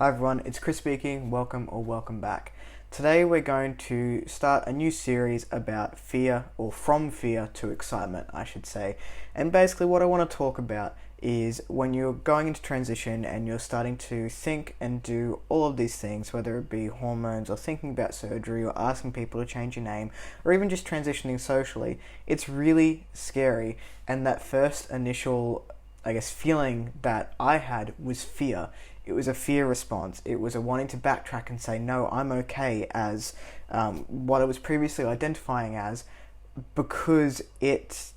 Hi everyone, it's Chris speaking. Welcome or welcome back. Today we're going to start a new series about fear, or from fear to excitement, I should say. And basically what I want to talk about is when you're going into transition and you're starting to think and do all of these things, whether it be hormones or thinking about surgery or asking people to change your name or even just transitioning socially, it's really scary. And that first initial, feeling that I had was fear. It was a fear response. It was a wanting to backtrack and say, no, I'm okay as what I was previously identifying as, because it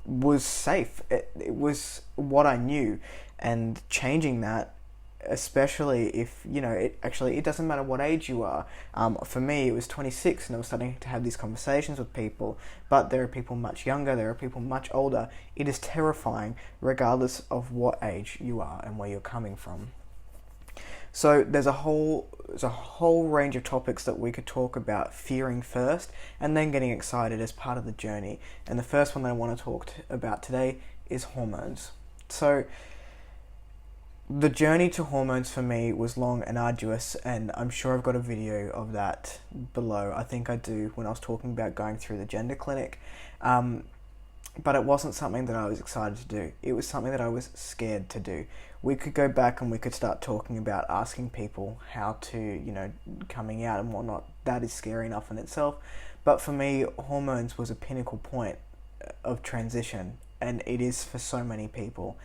was safe. It was what I knew, and changing that, especially if it doesn't matter what age you are. For me, it was 26, and I was starting to have these conversations with people. But there are people much younger. There are people much older. It is terrifying, regardless of what age you are and where you're coming from. So there's a whole range of topics that we could talk about fearing first, and then getting excited as part of the journey. And the first one that I want to talk about today is hormones. So the journey to hormones for me was long and arduous, and I'm sure I've got a video of that below. I think I do, when I was talking about going through the gender clinic. But it wasn't something that I was excited to do. It was something that I was scared to do. We could go back and we could start talking about asking people how to, coming out and whatnot. That is scary enough in itself. But for me, hormones was a pinnacle point of transition, and it is for so many people.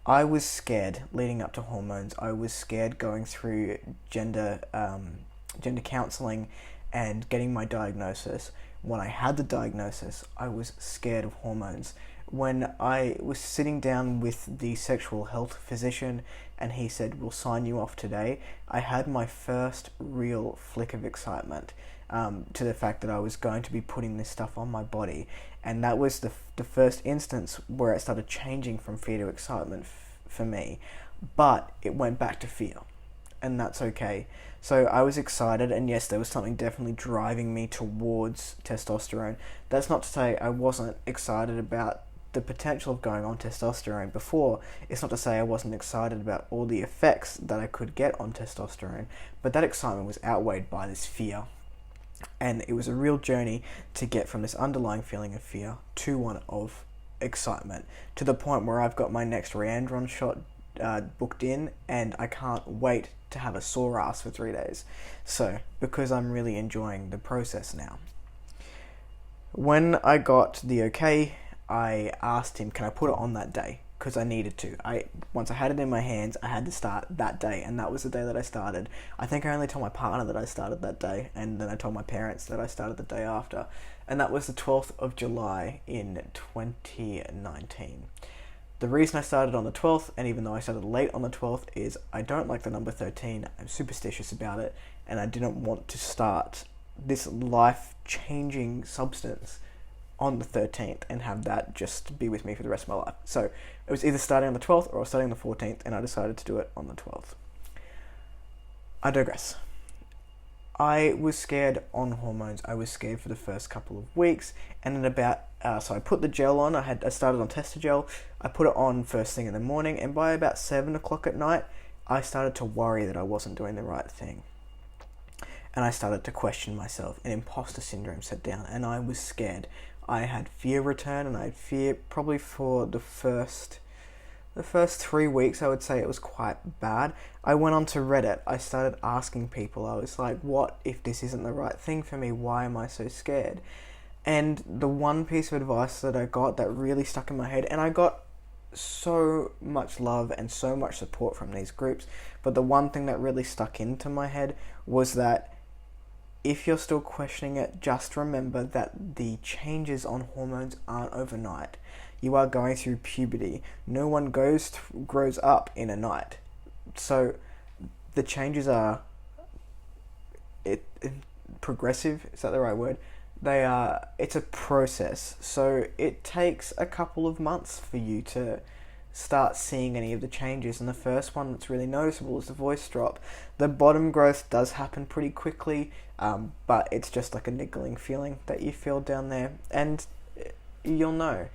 I was scared leading up to hormones. I was scared going through gender counselling and getting my diagnosis. When I had the diagnosis, I was scared of hormones. When I was sitting down with the sexual health physician and he said, we'll sign you off today, I had my first real flick of excitement to the fact that I was going to be putting this stuff on my body. And that was the first instance where it started changing from fear to excitement for me. But it went back to fear, and that's okay. So I was excited, and yes, there was something definitely driving me towards testosterone. That's not to say I wasn't excited about the potential of going on testosterone before. It's not to say I wasn't excited about all the effects that I could get on testosterone, but that excitement was outweighed by this fear. And it was a real journey to get from this underlying feeling of fear to one of excitement, to the point where I've got my next Reandron shot booked in, and I can't wait to have a sore ass for 3 days. So, because I'm really enjoying the process now. When I got the okay, I asked him, can I put it on that day? Because I needed to. Once I had it in my hands, I had to start that day, and that was the day that I started. I think I only told my partner that I started that day, and then I told my parents that I started the day after. And that was the 12th of July in 2019. The reason I started on the 12th, and even though I started late on the 12th, is I don't like the number 13. I'm superstitious about it, and I didn't want to start this life-changing substance on the 13th and have that just be with me for the rest of my life. So it was either starting on the 12th or I was starting on the 14th, and I decided to do it on the 12th. I digress. I was scared on hormones. I was scared for the first couple of weeks, and then so I put the gel on. I started on Testagel. I put it on first thing in the morning, and by about 7 o'clock at night, I started to worry that I wasn't doing the right thing. And I started to question myself, and imposter syndrome set down, and I was scared. I had fear return, and I had fear probably for the first 3 weeks. I would say it was quite bad. I went onto Reddit. I started asking people. I was like, what if this isn't the right thing for me? Why am I so scared? And the one piece of advice that I got that really stuck in my head, and I got so much love and so much support from these groups, but the one thing that really stuck into my head was that if you're still questioning it, just remember that the changes on hormones aren't overnight. You are going through puberty. No one grows up in a night. So the changes are progressive. Is that the right word? It's a process. So it takes a couple of months for you to start seeing any of the changes, and the first one that's really noticeable is the voice drop. The bottom growth does happen pretty quickly, but it's just like a niggling feeling that you feel down there, and you'll know.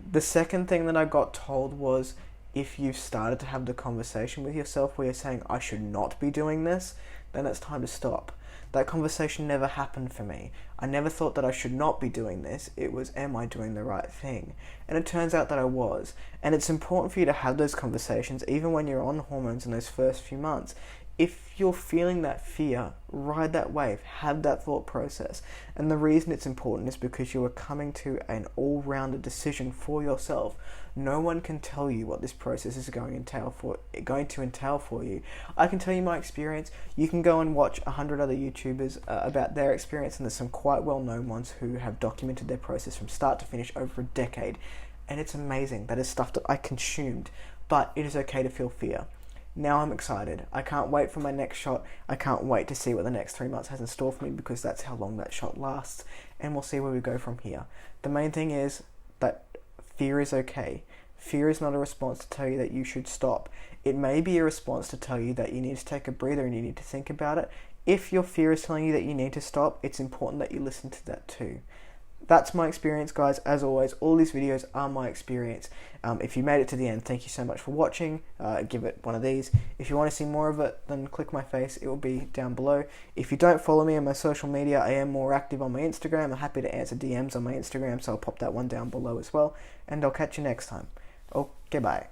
The second thing that I got told was if you've started to have the conversation with yourself where you're saying, I should not be doing this, then it's time to stop. That conversation never happened for me. I never thought that I should not be doing this. It was, am I doing the right thing? And it turns out that I was. And it's important for you to have those conversations even when you're on hormones in those first few months. If you're feeling that fear, ride that wave, have that thought process. And the reason it's important is because you are coming to an all-rounded decision for yourself. No one can tell you what this process is going to entail for you. I can tell you my experience. You can go and watch 100 other YouTubers about their experience, and there's some quite well-known ones who have documented their process from start to finish over a decade. And it's amazing. That is stuff that I consumed. But it is okay to feel fear. Now I'm excited. I can't wait for my next shot. I can't wait to see what the next 3 months has in store for me, because that's how long that shot lasts, and we'll see where we go from here. The main thing is that fear is okay. Fear is not a response to tell you that you should stop. It may be a response to tell you that you need to take a breather and you need to think about it. If your fear is telling you that you need to stop, it's important that you listen to that too. That's my experience, guys. As always, all these videos are my experience. If you made it to the end, thank you so much for watching. Give it one of these. If you want to see more of it, then click my face. It will be down below. If you don't follow me on my social media, I am more active on my Instagram. I'm happy to answer DMs on my Instagram, so I'll pop that one down below as well. And I'll catch you next time. Okay, bye.